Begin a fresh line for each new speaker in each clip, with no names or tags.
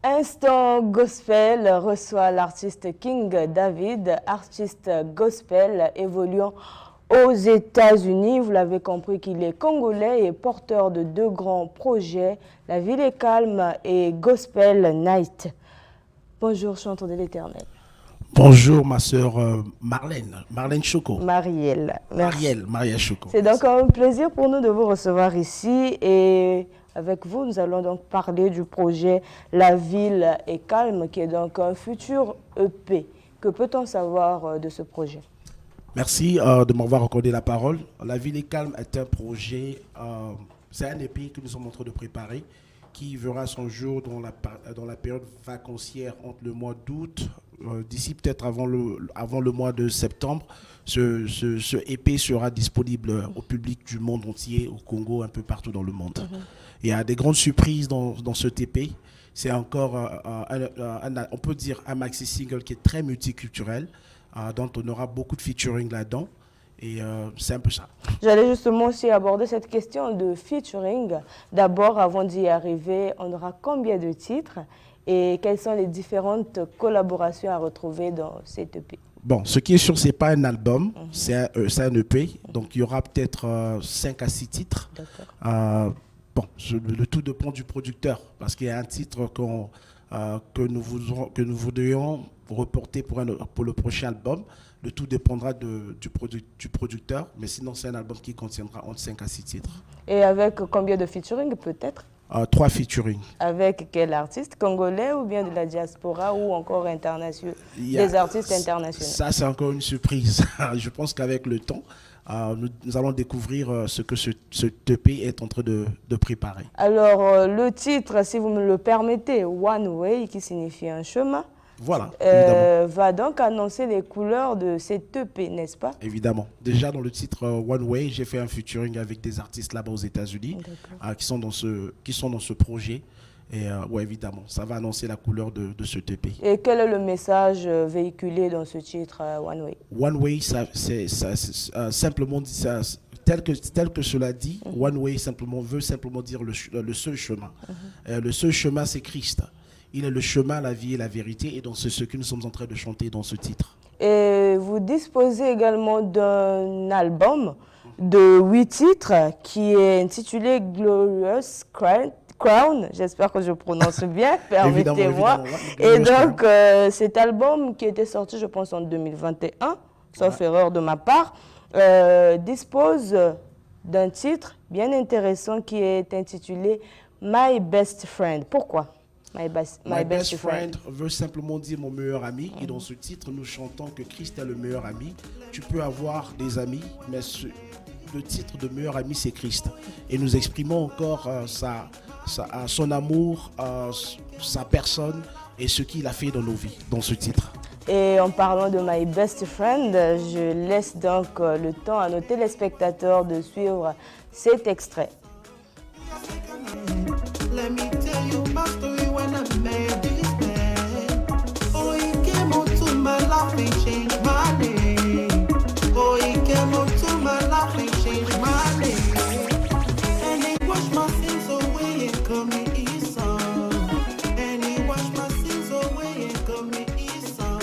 Instant Gospel reçoit l'artiste King David, artiste gospel évoluant aux États-Unis. Vous l'avez compris qu'il est congolais et porteur de deux grands projets, La Ville est calme et Gospel Night. Bonjour, chanteur de l'Éternel.
Bonjour ma sœur Marlène Choco.
Marielle. Merci.
Maria Choco.
C'est donc un plaisir pour nous de vous recevoir ici et avec vous, nous allons donc parler du projet La Ville est calme, qui est donc un futur EP. Que peut-on savoir de ce projet?
Merci de m'avoir accordé la parole. La Ville est calme est un projet, c'est un EP que nous sommes en train de préparer qui verra son jour dans la période vacancière entre le mois d'août, d'ici peut-être avant le mois de septembre. Ce EP sera disponible au public du monde entier, au Congo, un peu partout dans le monde. Il y a des grandes surprises dans ce EP. C'est encore, on peut dire, un maxi single qui est très multiculturel, dont on aura beaucoup de featuring là-dedans. Et c'est un peu ça.
J'allais justement aussi aborder cette question de featuring. D'abord, avant d'y arriver, on aura combien de titres et quelles sont les différentes collaborations à retrouver dans cet EP?
Bon, ce qui est sûr, ce n'est pas un album, c'est un EP. Donc, il y aura peut-être 5 à 6 titres. Bon, le tout dépend du producteur, parce qu'il y a un titre que nous voudrions reporter pour le prochain album. Le tout dépendra du producteur, mais sinon c'est un album qui contiendra entre 5 à 6 titres.
Et avec combien de featuring peut-être?
3 featuring.
Avec quel artiste? Congolais ou bien de la diaspora ou encore international? Des artistes internationaux.
Ça, c'est encore une surprise. Je pense qu'avec le temps, nous allons découvrir ce que ce EP est en train de préparer.
Alors, le titre, si vous me le permettez, One Way, qui signifie un chemin,
voilà,
va donc annoncer les couleurs de cet EP, n'est-ce pas?
Évidemment. Déjà, dans le titre One Way, j'ai fait un featuring avec des artistes là-bas aux États-Unis qui sont dans ce projet. Et ouais, évidemment, ça va annoncer la couleur de ce EP.
Et quel est le message véhiculé dans ce titre One Way?
One Way, c'est simplement dit ça. Tel que cela dit, One Way veut simplement dire le seul chemin. Le seul chemin, c'est Christ. Il est le chemin, la vie et la vérité, et donc c'est ce que nous sommes en train de chanter dans ce titre.
Et vous disposez également d'un album de 8 titres qui est intitulé Glorious Crown. J'espère que je prononce bien, permettez-moi. Et donc, cet album qui était sorti, je pense, en 2021, sauf erreur de ma part, dispose d'un titre bien intéressant qui est intitulé My Best Friend. Pourquoi? My best friend
veut simplement dire mon meilleur ami. Et dans ce titre, nous chantons que Christ est le meilleur ami. Tu peux avoir des amis, mais le titre de meilleur ami, c'est Christ. Et nous exprimons encore son amour, sa personne et ce qu'il a fait dans nos vies, dans ce titre.
Et en parlant de My Best Friend, je laisse donc le temps à nos téléspectateurs de suivre cet extrait.
Let me tell you my story when I met this man. Oh, he came onto my life and changed my name. Oh, he came onto my life and changed my name. And he washed my sins away and called me his son. And he washed my sins away and called me his son.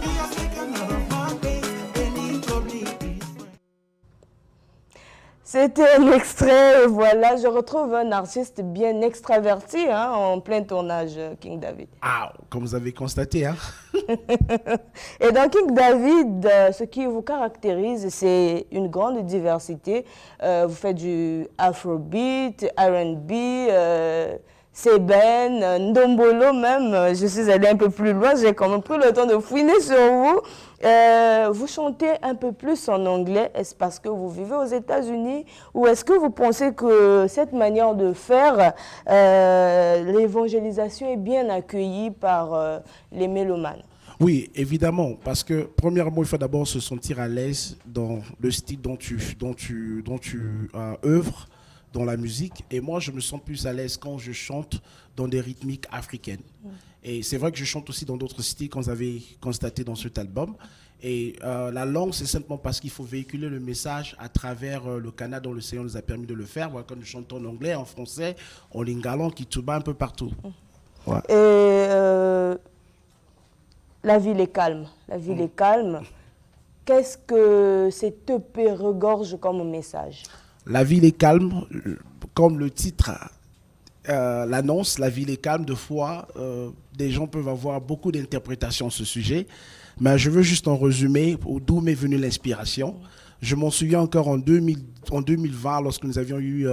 He has taken out of my place and he called me his friend.
C'était un extrait, voilà, je retrouve un artiste bien extraverti en plein tournage, King David.
Ah, comme vous avez constaté. Hein?
Et dans King David, ce qui vous caractérise, c'est une grande diversité. Vous faites du afrobeat, R&B, Seben, Ndombolo même. Je suis allée un peu plus loin, j'ai quand même pris le temps de fouiner sur vous. Vous chantez un peu plus en anglais. Est-ce parce que vous vivez aux États-Unis ou est-ce que vous pensez que cette manière de faire, l'évangélisation est bien accueillie par les mélomanes?
Oui, évidemment, parce que premièrement, il faut d'abord se sentir à l'aise dans le style dont tu œuvres dans la musique. Et moi, je me sens plus à l'aise quand je chante dans des rythmiques africaines. Et c'est vrai que je chante aussi dans d'autres styles, comme vous avez constaté dans cet album. Et la langue, c'est simplement parce qu'il faut véhiculer le message à travers le canal dont le Seigneur nous a permis de le faire. Voilà, quand nous chantons en anglais, en français, en lingala, en kituba, un peu partout. Ouais.
Et la ville est calme. La ville est calme. Qu'est-ce que cette EP regorge comme message?
La ville est calme, comme le titre l'annonce, la ville est calme. De fois, des gens peuvent avoir beaucoup d'interprétations sur ce sujet, mais je veux juste en résumer d'où m'est venue l'inspiration. Je m'en souviens encore en 2020, lorsque nous avions eu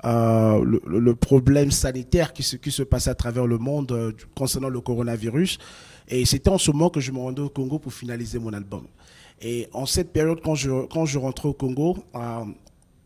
le problème sanitaire qui se passait à travers le monde concernant le coronavirus. Et c'était en ce moment que je me rendais au Congo pour finaliser mon album. Et en cette période, quand je rentrais au Congo,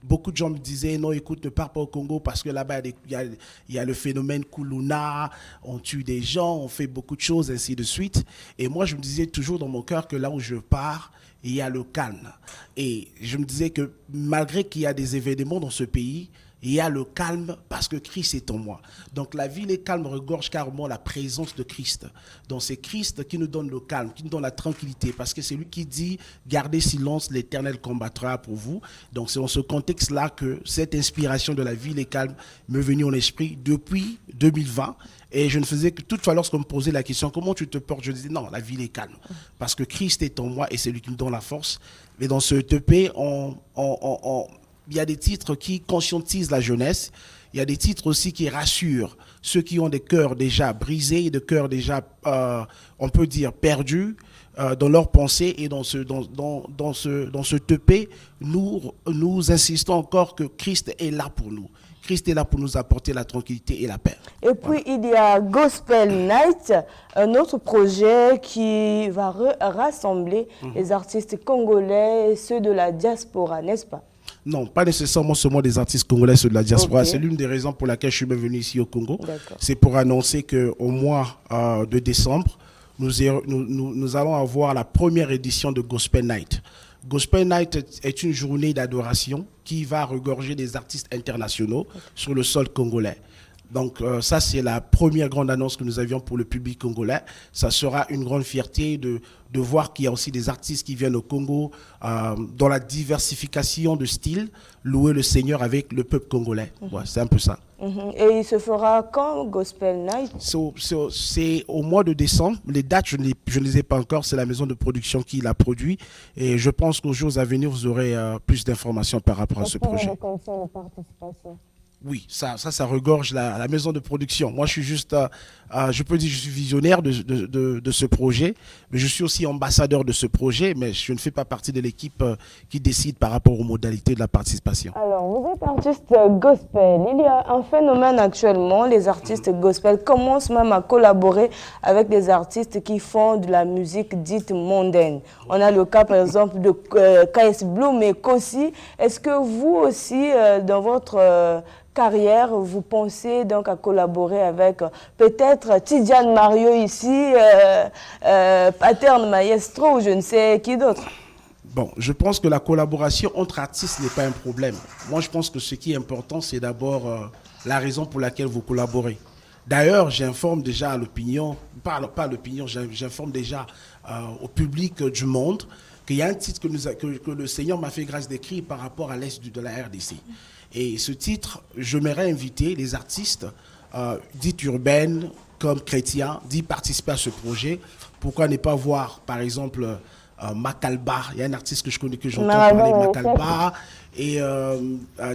beaucoup de gens me disaient, non, écoute, ne pars pas au Congo parce que là-bas, il y a le phénomène Kuluna, on tue des gens, on fait beaucoup de choses, ainsi de suite. Et moi, je me disais toujours dans mon cœur que là où je pars, il y a le calme. Et je me disais que malgré qu'il y a des événements dans ce pays, il y a le calme parce que Christ est en moi. Donc la ville est calme regorge carrément la présence de Christ. Donc c'est Christ qui nous donne le calme, qui nous donne la tranquillité, parce que c'est lui qui dit « Gardez silence, l'Éternel combattra pour vous ». Donc c'est dans ce contexte-là que cette inspiration de la ville est calme m'est venue en esprit depuis 2020. Et je ne faisais que toutefois, lorsqu'on me posait la question « Comment tu te portes ?» Je disais « Non, la ville est calme. Parce que Christ est en moi et c'est lui qui me donne la force. » Et dans ce EP, il y a des titres qui conscientisent la jeunesse. Il y a des titres aussi qui rassurent ceux qui ont des cœurs déjà brisés, des cœurs déjà, on peut dire, perdus dans leurs pensées. Et dans ce EP, nous insistons encore que Christ est là pour nous. Christ est là pour nous apporter la tranquillité et la paix.
Et puis, il y a Gospel Night, un autre projet qui va rassembler les artistes congolais et ceux de la diaspora, n'est-ce pas?
Non, pas nécessairement seulement des artistes congolais, ceux de la diaspora.
Okay.
C'est l'une des raisons pour laquelle je suis venu ici au Congo.
D'accord.
C'est pour annoncer qu'au mois de décembre, nous allons avoir la première édition de Gospel Night. Gospel Night est une journée d'adoration qui va regorger des artistes internationaux sur le sol congolais. Donc ça, c'est la première grande annonce que nous avions pour le public congolais. Ça sera une grande fierté de voir qu'il y a aussi des artistes qui viennent au Congo dans la diversification de styles, louer le Seigneur avec le peuple congolais. Ouais, c'est un peu ça.
Et il se fera quand, Gospel Night?
C'est au mois de décembre. Les dates, je ne les ai pas encore. C'est la maison de production qui l'a produit. Et je pense qu'aux jours à venir, vous aurez plus d'informations par rapport à ce projet. Oui, ça regorge la maison de production. Moi, je suis juste, je peux dire, je suis visionnaire de ce projet, mais je suis aussi ambassadeur de ce projet, mais je ne fais pas partie de l'équipe qui décide par rapport aux modalités de la participation.
Alors, vous êtes artiste gospel. Il y a un phénomène actuellement, les artistes gospel commencent même à collaborer avec des artistes qui font de la musique dite mondaine. On a le cas, par exemple, de KS Bloom et Kossi. Est-ce que vous aussi, dans votre carrière, vous pensez donc à collaborer avec peut-être Tidiane Mario ici, Pattern Maestro ou je ne sais qui d'autre?
Bon, je pense que la collaboration entre artistes n'est pas un problème. Moi, je pense que ce qui est important, c'est d'abord la raison pour laquelle vous collaborez. D'ailleurs, j'informe déjà à l'opinion, pas à l'opinion, j'informe déjà au public du monde qu'il y a un titre que le Seigneur m'a fait grâce d'écrire par rapport à l'Est de la RDC. Et ce titre, je m'aimerais inviter les artistes dits urbaines comme chrétiens d'y participer à ce projet. Pourquoi ne pas voir, par exemple, Makalba, il y a un artiste que je connais, que j'entends parler, Makalba, et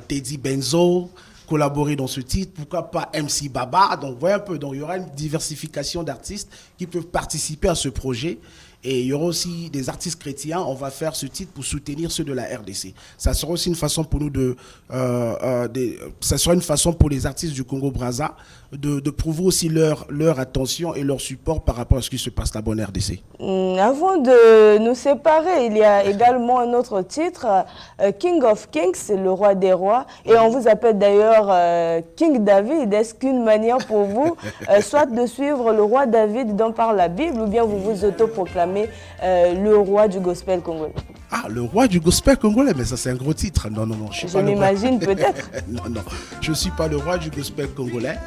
Teddy Benzo, collaborer dans ce titre. Pourquoi pas MC Baba? Donc, voyez un peu, donc, il y aura une diversification d'artistes qui peuvent participer à ce projet. Et il y aura aussi des artistes chrétiens. On va faire ce titre pour soutenir ceux de la RDC. Ça sera aussi une façon pour nous ça sera une façon pour les artistes du Congo-Brazza de prouver aussi leur attention et leur support par rapport à ce qui se passe là-bas en RDC.
Avant de nous séparer, il y a également un autre titre, King of Kings, le roi des rois. Et on vous appelle d'ailleurs King David. Est-ce qu'une manière pour vous, soit de suivre le roi David dont parle la Bible, ou bien vous vous autoproclamez le roi du gospel congolais?
Ah, le roi du gospel congolais, mais ça c'est un gros titre. Non, je suis pas le roi.
Je m'imagine peut-être.
Non, je ne suis pas le roi du gospel congolais.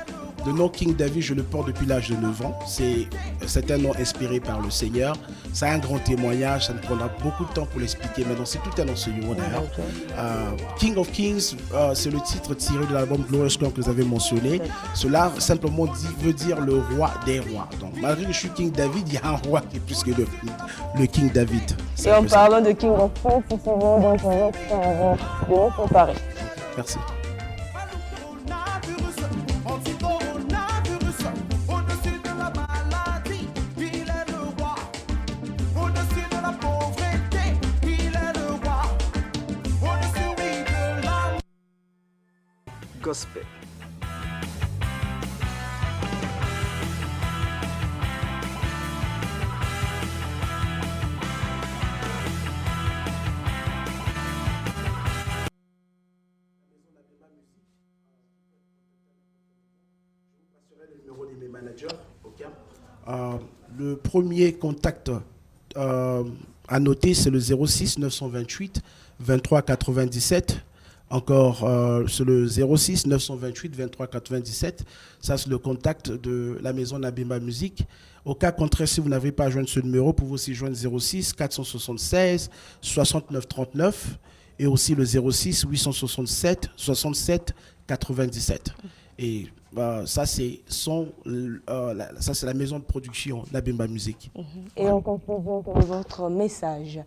Le nom King David, je le porte depuis l'âge de 9 ans. C'est un nom inspiré par le Seigneur. C'est un grand témoignage, ça me prendra beaucoup de temps pour l'expliquer. Maintenant, c'est tout un enseignement d'ailleurs. King of Kings, c'est le titre tiré de l'album Glorious Crown que vous avez mentionné. Cela simplement veut dire le roi des rois. Donc, malgré que je suis King David, il y a un roi qui est plus que le King David.
Et en parlant de King of Kings, si c'est bon, donc on va de nous comparer.
Merci.
Gospel.
Le premier contact à noter, c'est le 06 928 23 97. Encore, c'est le 06 928 23 97. Ça, c'est le contact de la maison Nabima Musique. Au cas contraire, si vous n'avez pas à joindre ce numéro, vous pouvez aussi joindre 06 476 69 39 et aussi le 06 867 67 97. Et ça, c'est la maison de production Nabima Musique.
Et en conclusion, quel est votre message?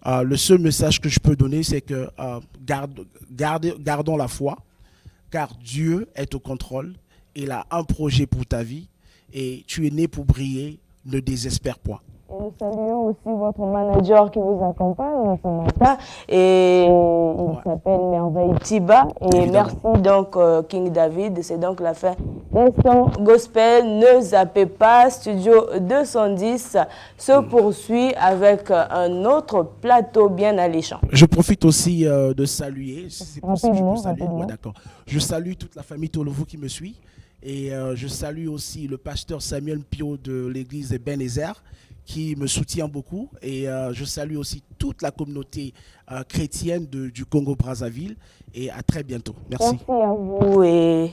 Le seul message que je peux donner, c'est que gardons la foi, car Dieu est au contrôle. Il a un projet pour ta vie et tu es né pour briller. Ne désespère point.
Et nous saluons aussi votre manager qui vous accompagne ce matin et il s'appelle Merveille Tiba. Et évidemment. Merci donc King David, c'est donc la fin d'Instant Gospel. Ne zappez pas, Studio 210 se poursuit avec un autre plateau bien alléchant.
Je profite aussi de saluer, si c'est possible, je peux saluer. Ouais, d'accord. Je salue toute la famille Tolovo qui me suit et je salue aussi le pasteur Samuel Pio de l'église Ebenezer qui me soutient beaucoup et je salue aussi toute la communauté chrétienne du Congo-Brazzaville et à très bientôt. Merci.
Merci à vous et